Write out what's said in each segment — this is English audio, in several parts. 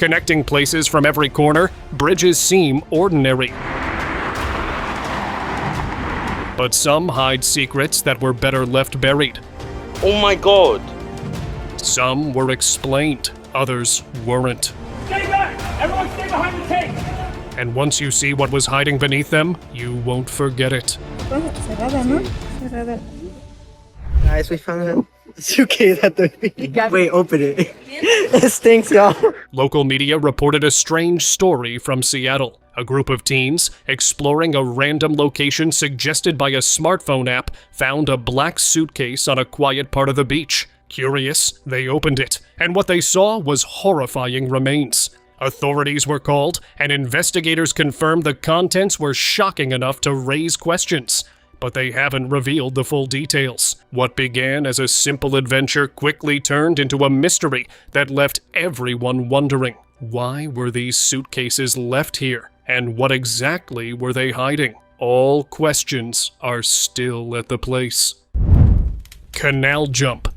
Connecting places from every corner, bridges seem ordinary. But some hide secrets that were better left buried. Oh my god. Some were explained, others weren't. Stay back! Everyone stay behind the tank! And once you see what was hiding beneath them, you won't forget it. Guys, we found a suitcase at the beach. Wait, open it. It stinks, y'all. Local media reported a strange story from Seattle. A group of teens, exploring a random location suggested by a smartphone app, found a black suitcase on a quiet part of the beach. Curious, they opened it, and what they saw was horrifying remains. Authorities were called, and investigators confirmed the contents were shocking enough to raise questions. But they haven't revealed the full details. What began as a simple adventure quickly turned into a mystery that left everyone wondering. Why were these suitcases left here? And what exactly were they hiding? All questions are still at the place. Canal jump.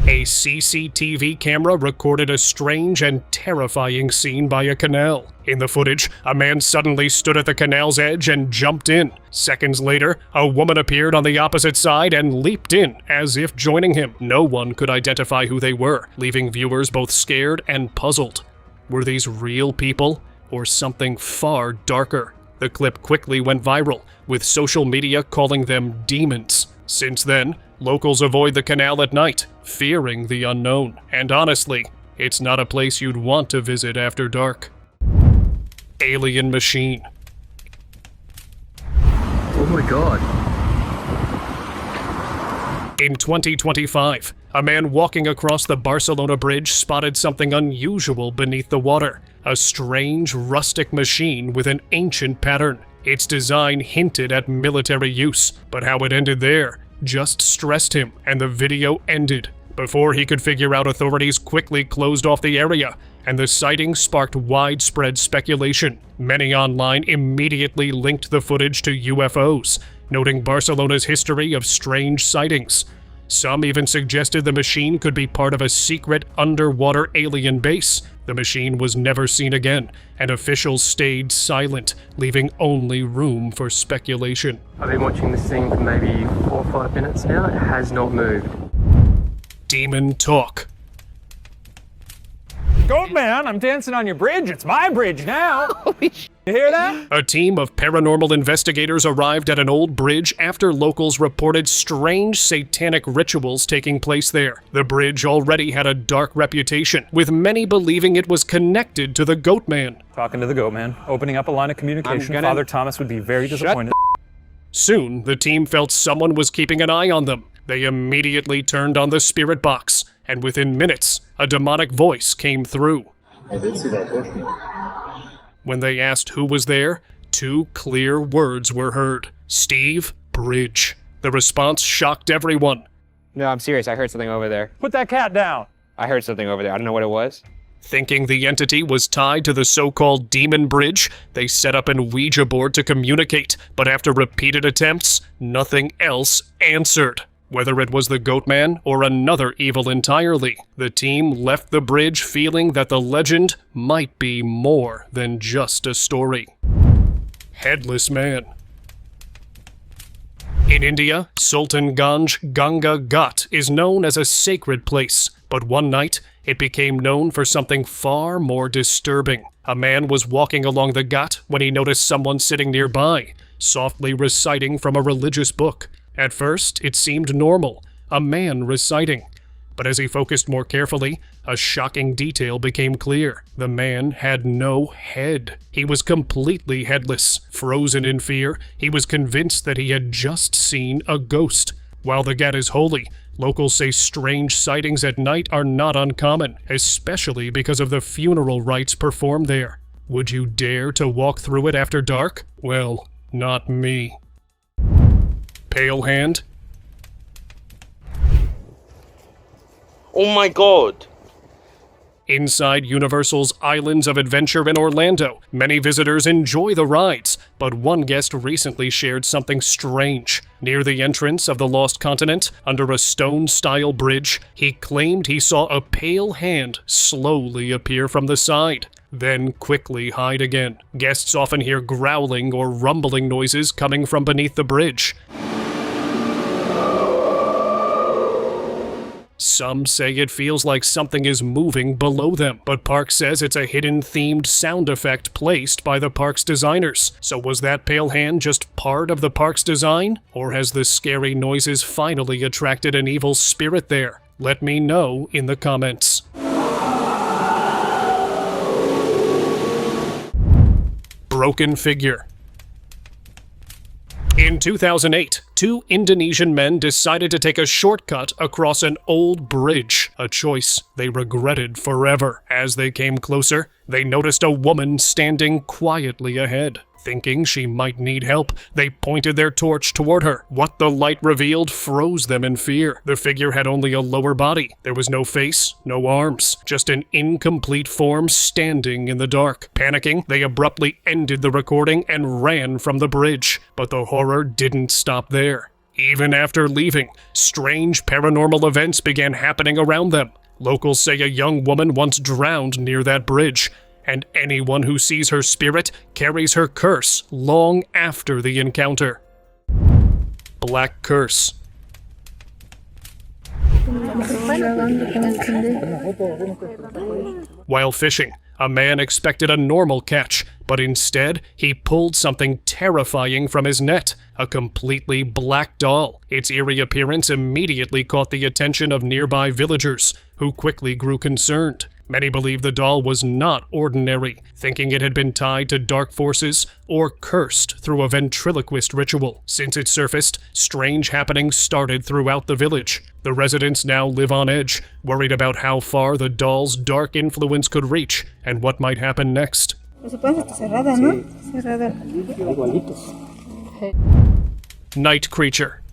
A CCTV camera recorded a strange and terrifying scene by a canal. In the footage, a man suddenly stood at the canal's edge and jumped in. Seconds later, a woman appeared on the opposite side and leaped in, as if joining him. No one could identify who they were, leaving viewers both scared and puzzled. Were these real people, or something far darker? The clip quickly went viral, with social media calling them demons. Since then, locals avoid the canal at night, fearing the unknown. And honestly, it's not a place you'd want to visit after dark. Alien machine. Oh my god. In 2025, a man walking across the Barcelona bridge spotted something unusual beneath the water. A strange, rustic machine with an ancient pattern. Its design hinted at military use, but how it ended there just stressed him, and the video ended. Before he could figure out, authorities quickly closed off the area, and the sighting sparked widespread speculation. Many online immediately linked the footage to UFOs, noting Barcelona's history of strange sightings. Some even suggested the machine could be part of a secret underwater alien base. The machine was never seen again, and officials stayed silent, leaving only room for speculation. I've been watching this thing for maybe 4 or 5 minutes now. It has not moved. Demon talk. Goat man, I'm dancing on your bridge. It's my bridge now. You hear that? A team of paranormal investigators arrived at an old bridge after locals reported strange satanic rituals taking place there. The bridge already had a dark reputation, with many believing it was connected to the Goat Man. Talking to the goat man, opening up a line of communication. Father Thomas would be very disappointed. Soon, the team felt someone was keeping an eye on them. They immediately turned on the spirit box, and within minutes, a demonic voice came through. I did see that book. When they asked who was there, 2 clear words were heard. Steve Bridge. The response shocked everyone. No, I'm serious. I heard something over there. Put that cat down. I heard something over there. I don't know what it was. Thinking the entity was tied to the so-called Demon Bridge, they set up an Ouija board to communicate, but after repeated attempts, nothing else answered. Whether it was the Goat Man or another evil entirely, the team left the bridge feeling that the legend might be more than just a story. Headless Man. In India, Sultanganj Ganga Ghat is known as a sacred place, but one night, it became known for something far more disturbing. A man was walking along the Ghat when he noticed someone sitting nearby, softly reciting from a religious book. At first, it seemed normal, a man reciting. But as he focused more carefully, a shocking detail became clear. The man had no head. He was completely headless. Frozen in fear, he was convinced that he had just seen a ghost. While the Ghat is holy, locals say strange sightings at night are not uncommon, especially because of the funeral rites performed there. Would you dare to walk through it after dark? Well, not me. Pale hand. Oh my god. Inside Universal's Islands of Adventure in Orlando, many visitors enjoy the rides, but one guest recently shared something strange. Near the entrance of the Lost Continent, under a stone-style bridge, he claimed he saw a pale hand slowly appear from the side, then quickly hide again. Guests often hear growling or rumbling noises coming from beneath the bridge. Some say it feels like something is moving below them, but Park says it's a hidden themed sound effect placed by the park's designers. So was that pale hand just part of the park's design? Or has the scary noises finally attracted an evil spirit there? Let me know in the comments. Broken figure. In 2008, two Indonesian men decided to take a shortcut across an old bridge, a choice they regretted forever. As they came closer, they noticed a woman standing quietly ahead. Thinking she might need help, they pointed their torch toward her. What the light revealed froze them in fear. The figure had only a lower body. There was no face, no arms, just an incomplete form standing in the dark. Panicking, they abruptly ended the recording and ran from the bridge. But the horror didn't stop there. Even after leaving, strange paranormal events began happening around them. Locals say a young woman once drowned near that bridge, and anyone who sees her spirit carries her curse long after the encounter. Black Curse. While fishing, a man expected a normal catch, but instead, he pulled something terrifying from his net, a completely black doll. Its eerie appearance immediately caught the attention of nearby villagers, who quickly grew concerned. Many believe the doll was not ordinary, thinking it had been tied to dark forces or cursed through a ventriloquist ritual. Since it surfaced, strange happenings started throughout the village. The residents now live on edge, worried about how far the doll's dark influence could reach and what might happen next. Night creature.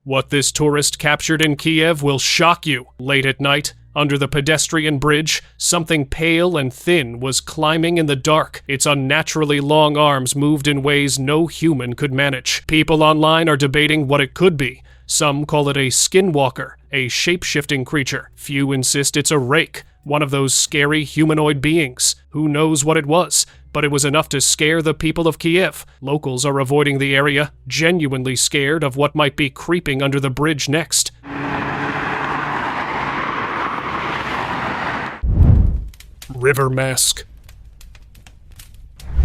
What this tourist captured in Kiev will shock you. Late at night, under the pedestrian bridge, something pale and thin was climbing in the dark. Its unnaturally long arms moved in ways no human could manage. People online are debating what it could be. Some call it a skinwalker, a shape-shifting creature. Few insist it's a rake, one of those scary humanoid beings. Who knows what it was? But it was enough to scare the people of Kiev. Locals are avoiding the area, genuinely scared of what might be creeping under the bridge next. River Mask.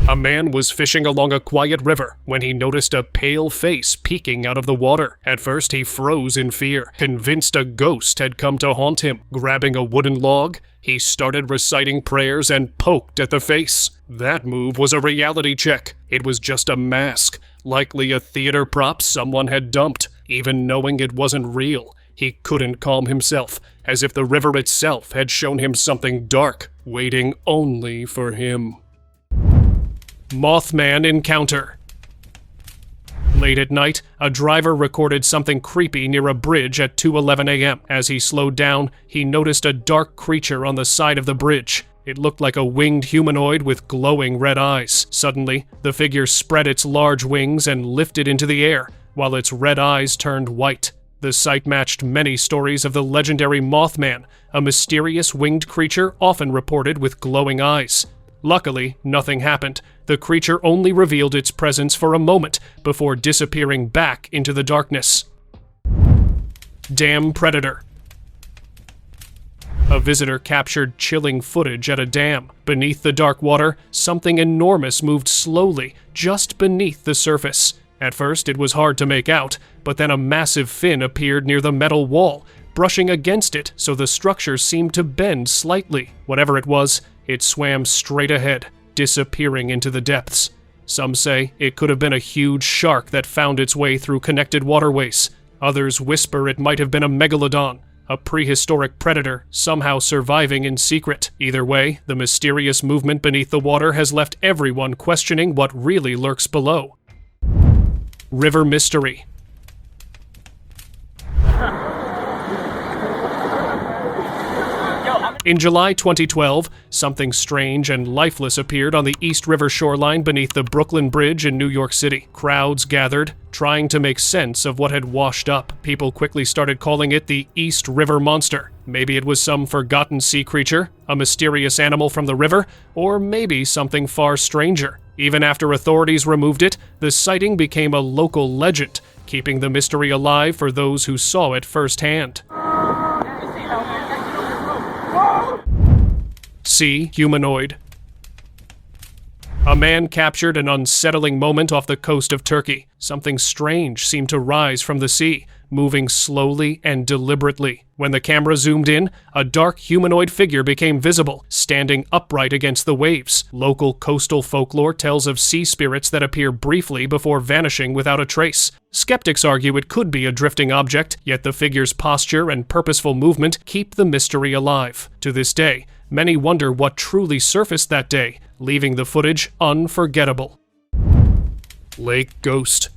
A man was fishing along a quiet river when he noticed a pale face peeking out of the water. At first, he froze in fear, convinced a ghost had come to haunt him. Grabbing a wooden log, he started reciting prayers and poked at the face. That move was a reality check. It was just a mask, likely a theater prop someone had dumped. Even knowing it wasn't real, he couldn't calm himself, as if the river itself had shown him something dark, waiting only for him. Mothman encounter. Late at night, a driver recorded something creepy near a bridge at 2:11 a.m. As he slowed down, he noticed a dark creature on the side of the bridge. It looked like a winged humanoid with glowing red eyes. Suddenly, the figure spread its large wings and lifted into the air, while its red eyes turned white. The sight matched many stories of the legendary Mothman, a mysterious winged creature often reported with glowing eyes. Luckily, nothing happened. The creature only revealed its presence for a moment before disappearing back into the darkness. Dam Predator. A visitor captured chilling footage at a dam. Beneath the dark water, something enormous moved slowly, just beneath the surface. At first, it was hard to make out, but then a massive fin appeared near the metal wall, brushing against it so the structure seemed to bend slightly. Whatever it was, it swam straight ahead, disappearing into the depths. Some say it could have been a huge shark that found its way through connected waterways. Others whisper it might have been a megalodon, a prehistoric predator somehow surviving in secret. Either way, the mysterious movement beneath the water has left everyone questioning what really lurks below. River Mystery. In July 2012, something strange and lifeless appeared on the East River shoreline beneath the Brooklyn Bridge in New York City. Crowds gathered, trying to make sense of what had washed up. People quickly started calling it the East River Monster. Maybe it was some forgotten sea creature, a mysterious animal from the river, or maybe something far stranger. Even after authorities removed it, the sighting became a local legend, keeping the mystery alive for those who saw it firsthand. See humanoid. A man captured an unsettling moment off the coast of Turkey. Something strange seemed to rise from the sea, moving slowly and deliberately. When the camera zoomed in, a dark humanoid figure became visible, standing upright against the waves. Local coastal folklore tells of sea spirits that appear briefly before vanishing without a trace. Skeptics argue it could be a drifting object, yet the figure's posture and purposeful movement keep the mystery alive. To this day, many wonder what truly surfaced that day, leaving the footage unforgettable. Lake Ghost.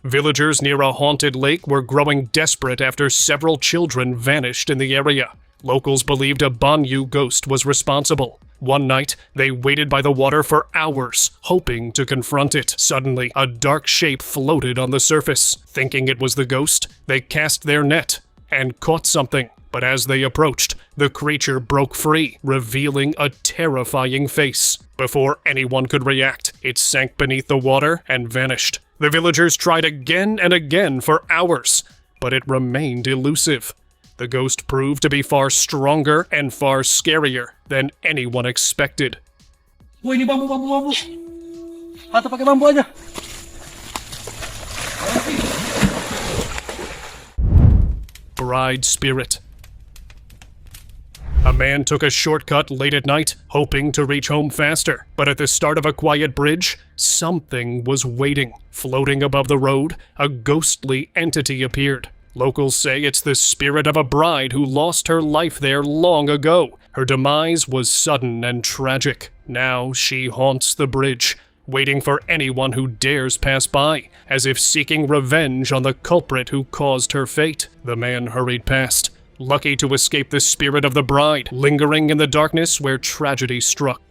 Villagers near a haunted lake were growing desperate after several children vanished in the area. Locals believed a Banyu ghost was responsible. One night, they waited by the water for hours, hoping to confront it. Suddenly, a dark shape floated on the surface. Thinking it was the ghost, they cast their net and caught something. But as they approached, the creature broke free, revealing a terrifying face. Before anyone could react, it sank beneath the water and vanished. The villagers tried again and again for hours, but it remained elusive. The ghost proved to be far stronger and far scarier than anyone expected. Bride spirit. A man took a shortcut late at night, hoping to reach home faster. But at the start of a quiet bridge, something was waiting. Floating above the road, a ghostly entity appeared. Locals say it's the spirit of a bride who lost her life there long ago. Her demise was sudden and tragic. Now she haunts the bridge, waiting for anyone who dares pass by, as if seeking revenge on the culprit who caused her fate. The man hurried past, lucky to escape the spirit of the bride, lingering in the darkness where tragedy struck.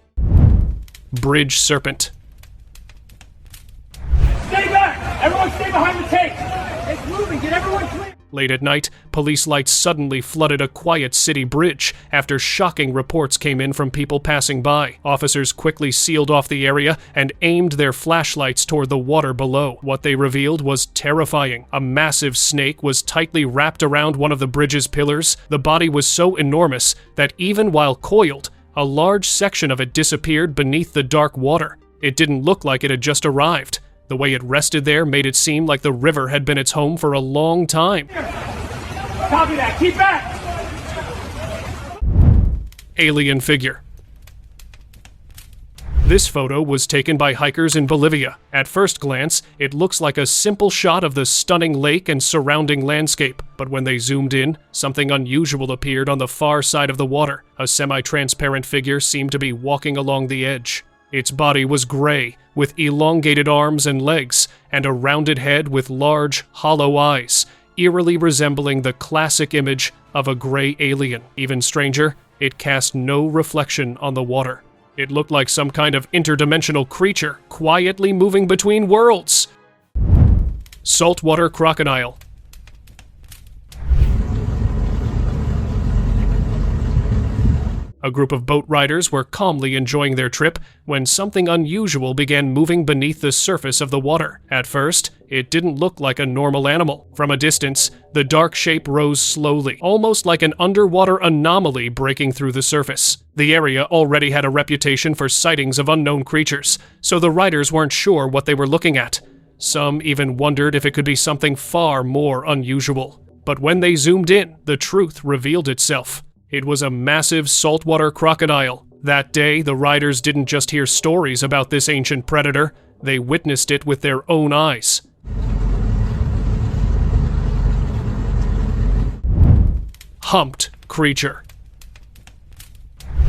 Bridge serpent. Stay back! Everyone stay behind the tank! It's moving! Get everyone clear! Late at night, police lights suddenly flooded a quiet city bridge after shocking reports came in from people passing by. Officers quickly sealed off the area and aimed their flashlights toward the water below. What they revealed was terrifying. A massive snake was tightly wrapped around one of the bridge's pillars. The body was so enormous that even while coiled, a large section of it disappeared beneath the dark water. It didn't look like it had just arrived. The way it rested there made it seem like the river had been its home for a long time. Copy that! Keep back! Alien figure. This photo was taken by hikers in Bolivia. At first glance, it looks like a simple shot of the stunning lake and surrounding landscape. But when they zoomed in, something unusual appeared on the far side of the water. A semi-transparent figure seemed to be walking along the edge. Its body was gray, with elongated arms and legs, and a rounded head with large, hollow eyes, eerily resembling the classic image of a gray alien. Even stranger, it cast no reflection on the water. It looked like some kind of interdimensional creature, quietly moving between worlds. Saltwater crocodile. A group of boat riders were calmly enjoying their trip when something unusual began moving beneath the surface of the water. At first, it didn't look like a normal animal. From a distance, the dark shape rose slowly, almost like an underwater anomaly breaking through the surface. The area already had a reputation for sightings of unknown creatures, so the riders weren't sure what they were looking at. Some even wondered if it could be something far more unusual. But when they zoomed in, the truth revealed itself. It was a massive saltwater crocodile. That day, the riders didn't just hear stories about this ancient predator, they witnessed it with their own eyes. Humped creature.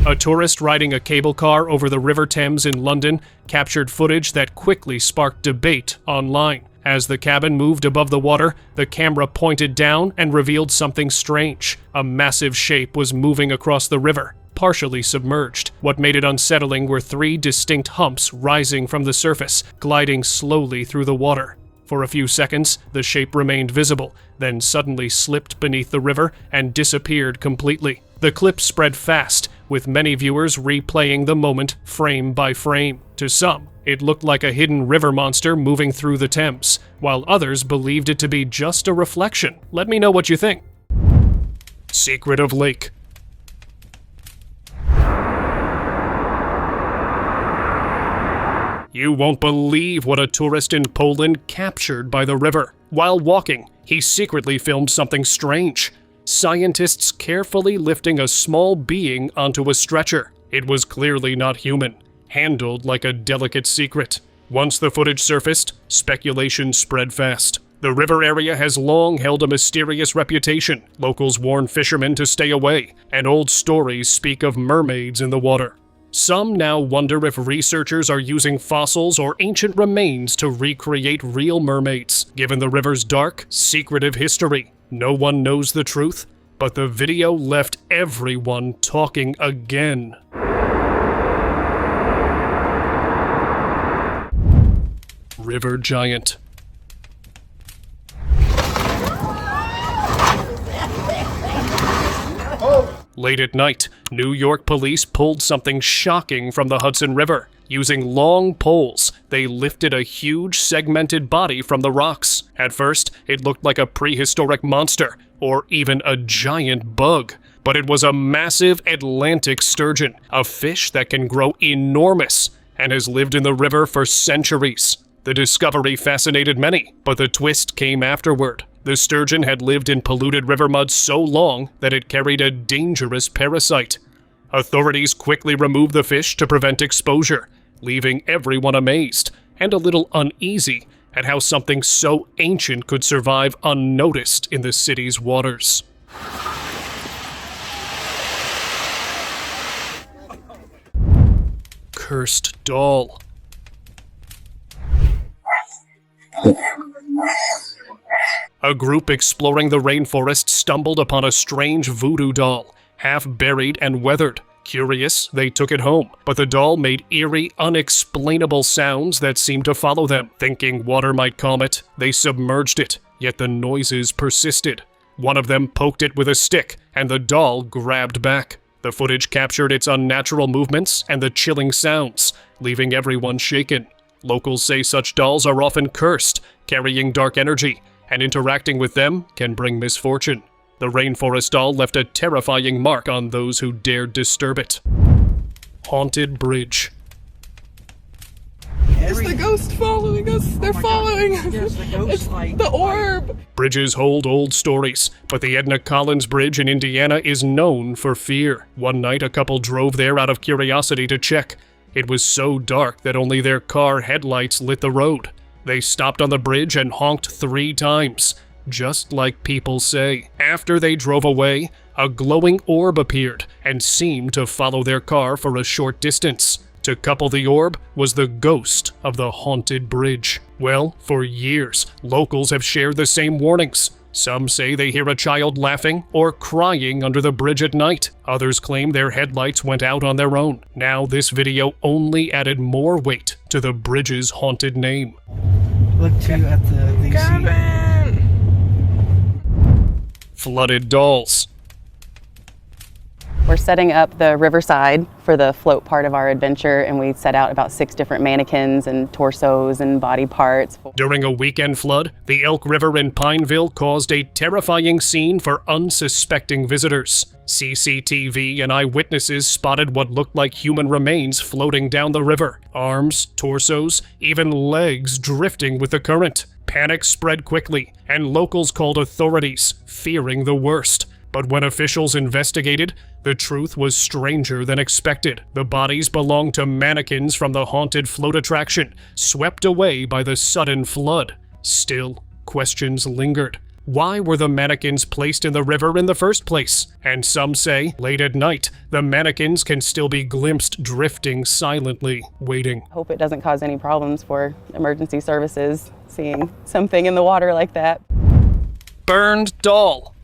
A tourist riding a cable car over the River Thames in London captured footage that quickly sparked debate online. As the cabin moved above the water, the camera pointed down and revealed something strange. A massive shape was moving across the river, partially submerged. What made it unsettling were 3 distinct humps rising from the surface, gliding slowly through the water. For a few seconds, the shape remained visible, then suddenly slipped beneath the river and disappeared completely. The clip spread fast, with many viewers replaying the moment frame by frame. To some, it looked like a hidden river monster moving through the Thames, while others believed it to be just a reflection. Let me know what you think. Secret of Lake. You won't believe what a tourist in Poland captured by the river. While walking, he secretly filmed something strange. Scientists carefully lifting a small being onto a stretcher. It was clearly not human, handled like a delicate secret. Once the footage surfaced, speculation spread fast. The river area has long held a mysterious reputation. Locals warn fishermen to stay away, and old stories speak of mermaids in the water. Some now wonder if researchers are using fossils or ancient remains to recreate real mermaids. Given the river's dark, secretive history, no one knows the truth, but the video left everyone talking again. River giant. Late at night, New York police pulled something shocking from the Hudson River. Using long poles, they lifted a huge segmented body from the rocks. At first, it looked like a prehistoric monster, or even a giant bug. But it was a massive Atlantic sturgeon, a fish that can grow enormous and has lived in the river for centuries. The discovery fascinated many, but the twist came afterward. The sturgeon had lived in polluted river mud so long that it carried a dangerous parasite. Authorities quickly removed the fish to prevent exposure, leaving everyone amazed and a little uneasy at how something so ancient could survive unnoticed in the city's waters. Cursed doll. A group exploring the rainforest stumbled upon a strange voodoo doll, half buried and weathered. Curious, they took it home, but the doll made eerie, unexplainable sounds that seemed to follow them. Thinking water might calm it, they submerged it, yet the noises persisted. One of them poked it with a stick, and the doll grabbed back. The footage captured its unnatural movements and the chilling sounds, leaving everyone shaken. Locals say such dolls are often cursed, carrying dark energy, and interacting with them can bring misfortune. The rainforest doll left a terrifying mark on those who dared disturb it. Haunted bridge. It's the ghost following us. They're following us. There's the ghost It's light. the orb. Bridges hold old stories, but the Edna Collins Bridge in Indiana is known for fear. One night, a couple drove there out of curiosity to check. It was so dark that only their car headlights lit the road. They stopped on the bridge and honked 3 times, just like people say. After they drove away, a glowing orb appeared and seemed to follow their car for a short distance. To couple the orb was the ghost of the haunted bridge. Well, for years, locals have shared the same warnings. Some say they hear a child laughing or crying under the bridge at night. Others claim their headlights went out on their own. Now this video only added more weight to the bridge's haunted name. Look too at the Cabin. Flooded dolls. We're setting up the riverside for the float part of our adventure, and we set out about 6 different mannequins and torsos and body parts. During a weekend flood, the Elk River in Pineville caused a terrifying scene for unsuspecting visitors. CCTV and eyewitnesses spotted what looked like human remains floating down the river. Arms, torsos, even legs drifting with the current. Panic spread quickly, and locals called authorities, fearing the worst. But when officials investigated, the truth was stranger than expected. The bodies belonged to mannequins from the haunted float attraction, swept away by the sudden flood. Still, questions lingered. Why were the mannequins placed in the river in the first place? And some say, late at night, the mannequins can still be glimpsed drifting silently, waiting. Hope it doesn't cause any problems for emergency services seeing something in the water like that. Burned doll.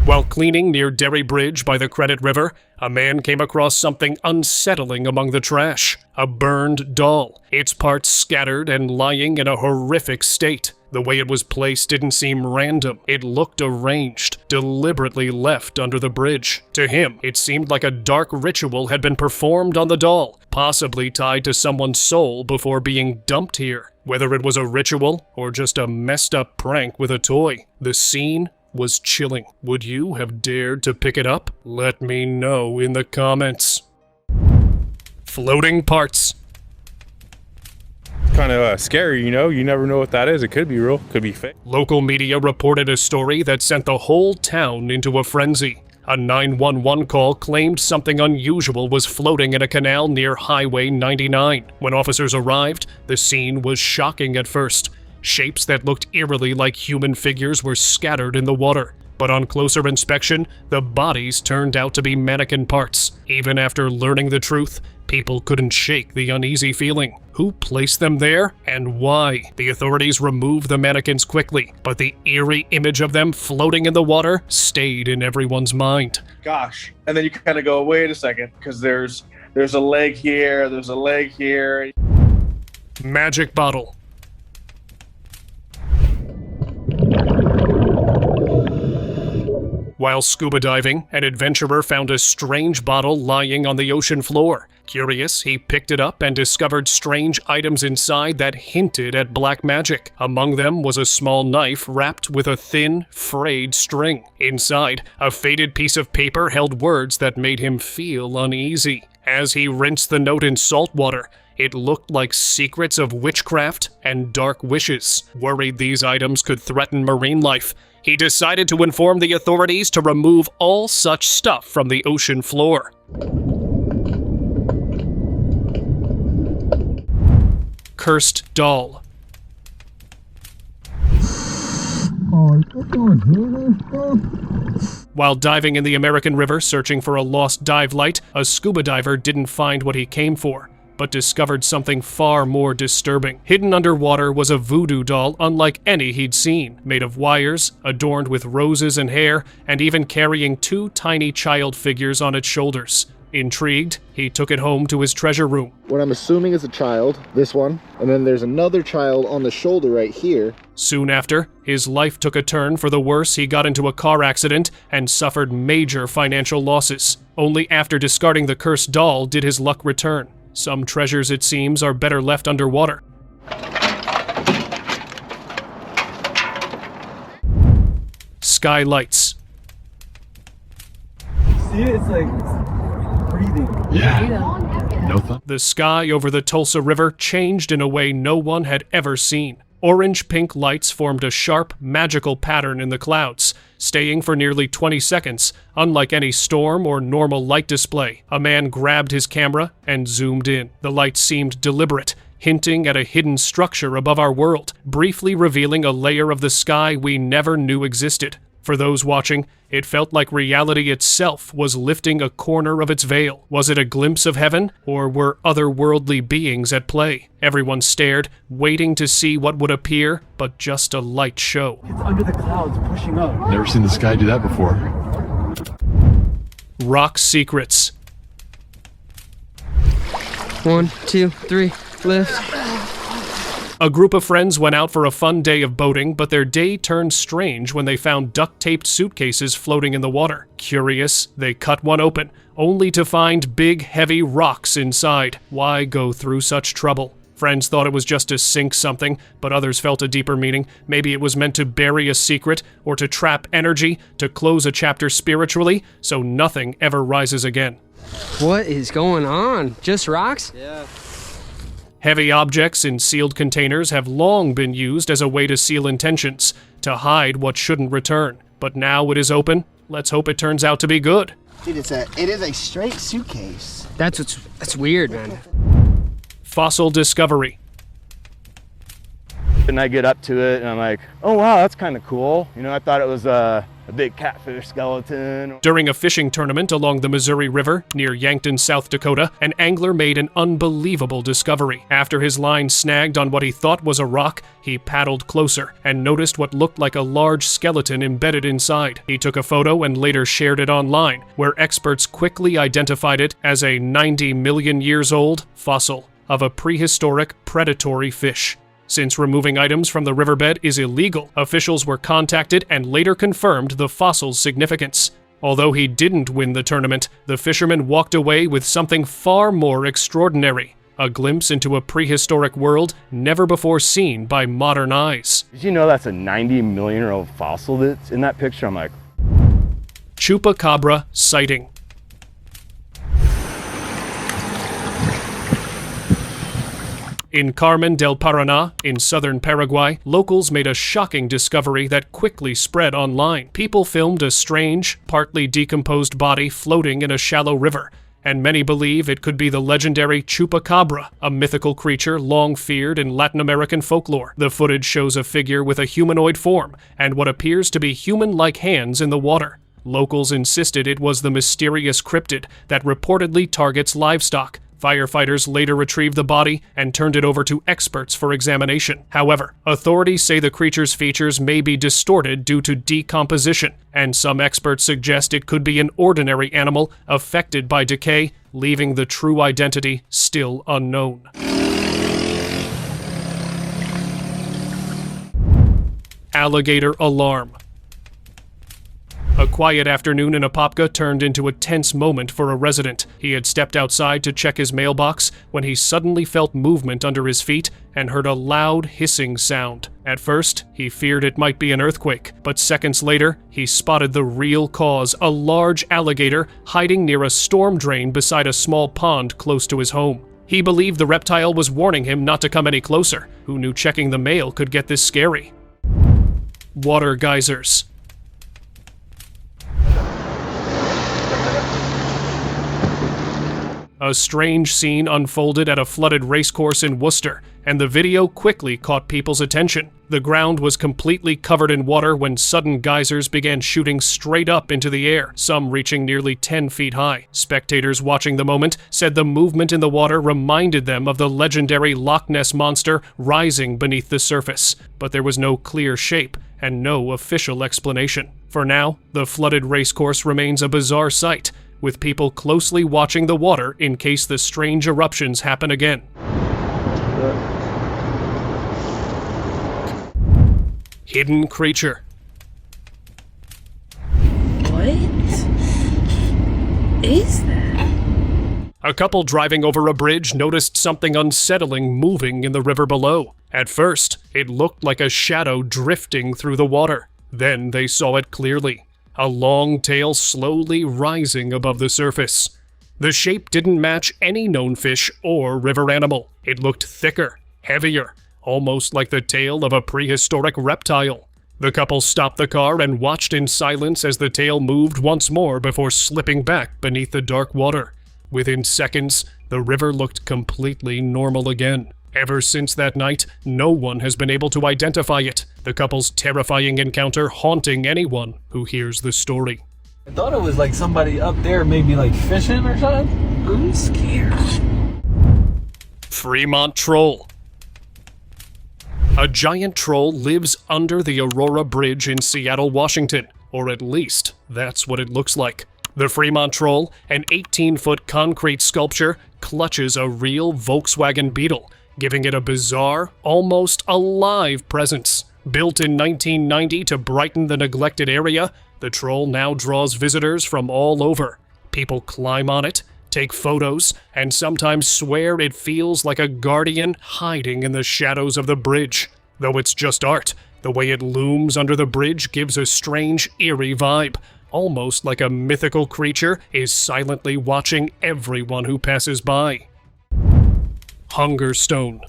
While cleaning near Derry Bridge by the Credit River, a man came across something unsettling among the trash. A burned doll, its parts scattered and lying in a horrific state. The way it was placed didn't seem random. It looked arranged, deliberately left under the bridge. To him, it seemed like a dark ritual had been performed on the doll, possibly tied to someone's soul before being dumped here. Whether it was a ritual or just a messed up prank with a toy, the scene was chilling. Would you have dared to pick it up? Let me know in the comments. Floating parts. Kind of scary, you know? You never know what that is. It could be real, could be fake. Local media reported a story that sent the whole town into a frenzy. A 911 call claimed something unusual was floating in a canal near Highway 99. When officers arrived, the scene was shocking at first. Shapes that looked eerily like human figures were scattered in the water. But on closer inspection, the bodies turned out to be mannequin parts. Even after learning the truth, people couldn't shake the uneasy feeling. Who placed them there and why? The authorities removed the mannequins quickly, but the eerie image of them floating in the water stayed in everyone's mind. Gosh. And then you kind of go, wait a second, because there's a leg here, there's a leg here. Magic bottle. While scuba diving, an adventurer found a strange bottle lying on the ocean floor. Curious, he picked it up and discovered strange items inside that hinted at black magic. Among them was a small knife wrapped with a thin, frayed string. Inside, a faded piece of paper held words that made him feel uneasy. As he rinsed the note in salt water, it looked like secrets of witchcraft and dark wishes. Worried these items could threaten marine life, he decided to inform the authorities to remove all such stuff from the ocean floor. Cursed doll. While diving in the American River searching for a lost dive light, a scuba diver didn't find what he came for, but discovered something far more disturbing. Hidden underwater was a voodoo doll unlike any he'd seen, made of wires, adorned with roses and hair, and even carrying two tiny child figures on its shoulders. Intrigued, he took it home to his treasure room. What I'm assuming is a child, this one, and then there's another child on the shoulder right here. Soon after, his life took a turn for the worse. He got into a car accident and suffered major financial losses. Only after discarding the cursed doll did his luck return. Some treasures, it seems, are better left underwater. Skylights. See, it's like breathing. Yeah. No thought. The sky over the Tulsa River changed in a way no one had ever seen. Orange-pink lights formed a sharp, magical pattern in the clouds, staying for nearly 20 seconds, unlike any storm or normal light display. A man grabbed his camera and zoomed in. The light seemed deliberate, hinting at a hidden structure above our world, briefly revealing a layer of the sky we never knew existed. For those watching, it felt like reality itself was lifting a corner of its veil. Was it a glimpse of heaven, or were otherworldly beings at play? Everyone stared, waiting to see what would appear, but just a light show. It's under the clouds, pushing up. Never seen the sky do that before. Rock secrets. 1, 2, 3, lift. A group of friends went out for a fun day of boating, but their day turned strange when they found duct-taped suitcases floating in the water. Curious, they cut one open, only to find big, heavy rocks inside. Why go through such trouble? Friends thought it was just to sink something, but others felt a deeper meaning. Maybe it was meant to bury a secret, or to trap energy, to close a chapter spiritually, so nothing ever rises again. What is going on? Just rocks? Yeah. Heavy objects in sealed containers have long been used as a way to seal intentions, to hide what shouldn't return. But now it is open. Let's hope it turns out to be good. Dude, it is a straight suitcase. That's weird, man. Fossil discovery. Been and I get up to it and I'm like, oh wow, that's kind of cool. You know, I thought it was a big catfish skeleton. During a fishing tournament along the Missouri River near Yankton, South Dakota, an angler made an unbelievable discovery. After his line snagged on what he thought was a rock, he paddled closer and noticed what looked like a large skeleton embedded inside. He took a photo and later shared it online, where experts quickly identified it as a 90 million years old fossil of a prehistoric predatory fish. Since removing items from the riverbed is illegal, officials were contacted and later confirmed the fossil's significance. Although he didn't win the tournament, the fisherman walked away with something far more extraordinary: a glimpse into a prehistoric world never before seen by modern eyes. Did you know that's a 90 million year old fossil that's in that picture? I'm like, Chupacabra sighting. In Carmen del Paraná, in southern Paraguay, locals made a shocking discovery that quickly spread online. People filmed a strange, partly decomposed body floating in a shallow river, and many believe it could be the legendary Chupacabra, a mythical creature long feared in Latin American folklore. The footage shows a figure with a humanoid form and what appears to be human-like hands in the water. Locals insisted it was the mysterious cryptid that reportedly targets livestock. Firefighters later retrieved the body and turned it over to experts for examination. However, authorities say the creature's features may be distorted due to decomposition, and some experts suggest it could be an ordinary animal affected by decay, leaving the true identity still unknown. Alligator alarm. A quiet afternoon in Apopka turned into a tense moment for a resident. He had stepped outside to check his mailbox when he suddenly felt movement under his feet and heard a loud hissing sound. At first, he feared it might be an earthquake, but seconds later, he spotted the real cause: a large alligator hiding near a storm drain beside a small pond close to his home. He believed the reptile was warning him not to come any closer. Who knew checking the mail could get this scary? Water geysers. A strange scene unfolded at a flooded racecourse in Worcester, and the video quickly caught people's attention. The ground was completely covered in water when sudden geysers began shooting straight up into the air, some reaching nearly 10 feet high. Spectators watching the moment said the movement in the water reminded them of the legendary Loch Ness monster rising beneath the surface, but there was no clear shape and no official explanation. For now, the flooded racecourse remains a bizarre sight, with people closely watching the water in case the strange eruptions happen again. Hidden creature. What is that? A couple driving over a bridge noticed something unsettling moving in the river below. At first, it looked like a shadow drifting through the water. Then they saw it clearly: a long tail slowly rising above the surface. The shape didn't match any known fish or river animal. It looked thicker, heavier, almost like the tail of a prehistoric reptile. The couple stopped the car and watched in silence as the tail moved once more before slipping back beneath the dark water. Within seconds, the river looked completely normal again. Ever since that night, no one has been able to identify it, the couple's terrifying encounter haunting anyone who hears the story. I thought it was like somebody up there maybe like fishing or something. I'm scared. Fremont troll. A giant troll lives under the Aurora Bridge in Seattle, Washington, or at least that's what it looks like. The Fremont troll, an 18-foot concrete sculpture, clutches a real Volkswagen Beetle, giving it a bizarre, almost alive presence. Built in 1990 to brighten the neglected area, the troll now draws visitors from all over. People climb on it, take photos, and sometimes swear it feels like a guardian hiding in the shadows of the bridge. Though it's just art, the way it looms under the bridge gives a strange, eerie vibe, almost like a mythical creature is silently watching everyone who passes by. Hunger stone.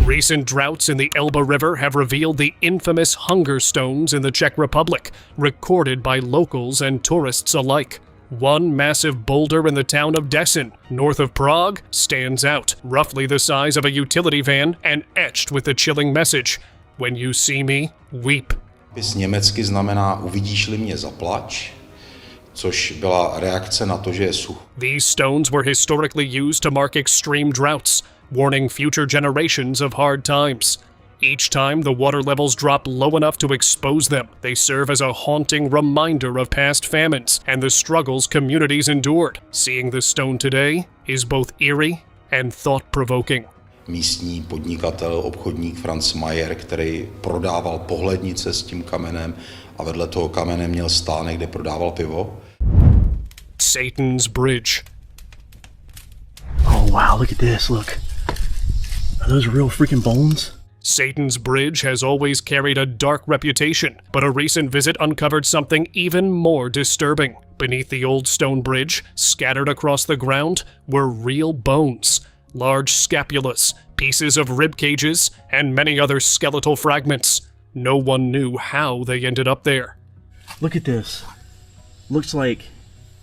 Recent droughts in the Elbe River have revealed the infamous hunger stones in the Czech Republic, recorded by locals and tourists alike. One massive boulder in the town of Dessen, north of Prague, stands out, roughly the size of a utility van and etched with the chilling message, "When you see me, weep." Německy znamená uvidíš-li mě zaplač, což byla reakce na to, že je sucho. These stones were historically used to mark extreme droughts, warning future generations of hard times. Each time the water levels drop low enough to expose them, they serve as a haunting reminder of past famines and the struggles communities endured. Seeing the stone today is both eerie and thought-provoking. Místní podnikatel, obchodník Franz Mayer, který prodával pohlednice s tím kamenem a vedle toho kamene měl stánek, kde prodával pivo. Satan's Bridge. Oh wow, look at this, look. Are those real freaking bones? Satan's Bridge has always carried a dark reputation, but a recent visit uncovered something even more disturbing. Beneath the old stone bridge, scattered across the ground, were real bones, large scapulas, pieces of rib cages, and many other skeletal fragments. No one knew how they ended up there. Look at this. Looks like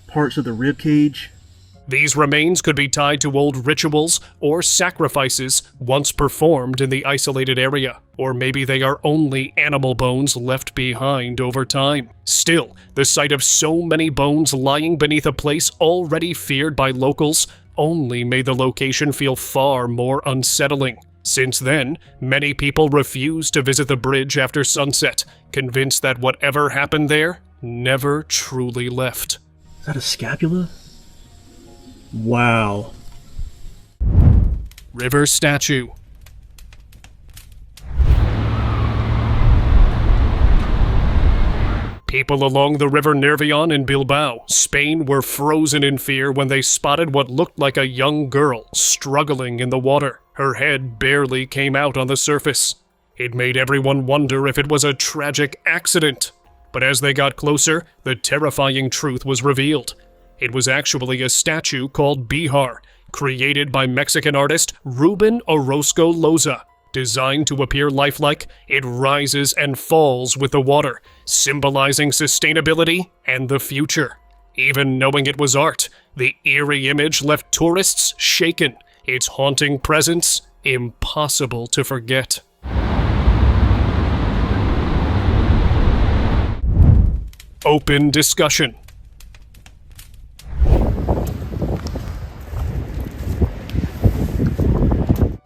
parts of the rib cage. These remains could be tied to old rituals or sacrifices once performed in the isolated area, or maybe they are only animal bones left behind over time. Still, the sight of so many bones lying beneath a place already feared by locals only made the location feel far more unsettling. Since then, many people refuse to visit the bridge after sunset, convinced that whatever happened there never truly left. Is that a scapula? Wow. River statue. People along the River Nervion in Bilbao, Spain, were frozen in fear when they spotted what looked like a young girl struggling in the water. Her head barely came out on the surface. It made everyone wonder if it was a tragic accident. But as they got closer, the terrifying truth was revealed. It was actually a statue called Bihar, created by Mexican artist Ruben Orozco Loza. Designed to appear lifelike, it rises and falls with the water, symbolizing sustainability and the future. Even knowing it was art, the eerie image left tourists shaken, its haunting presence impossible to forget. Open discussion.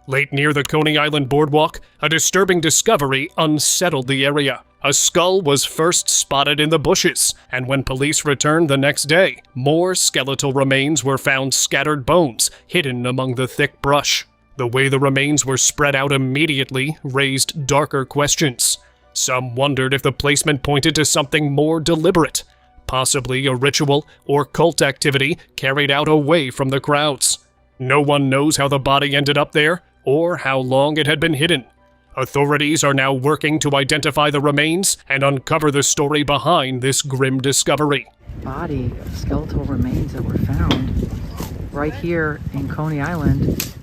Late near the Coney Island boardwalk, a disturbing discovery unsettled the area. A skull was first spotted in the bushes, and when police returned the next day, more skeletal remains were found scattered bones hidden among the thick brush. The way the remains were spread out immediately raised darker questions. Some wondered if the placement pointed to something more deliberate, possibly a ritual or cult activity carried out away from the crowds. No one knows how the body ended up there, or how long it had been hidden. Authorities are now working to identify the remains and uncover the story behind this grim discovery. Body of skeletal remains that were found right here in Coney Island.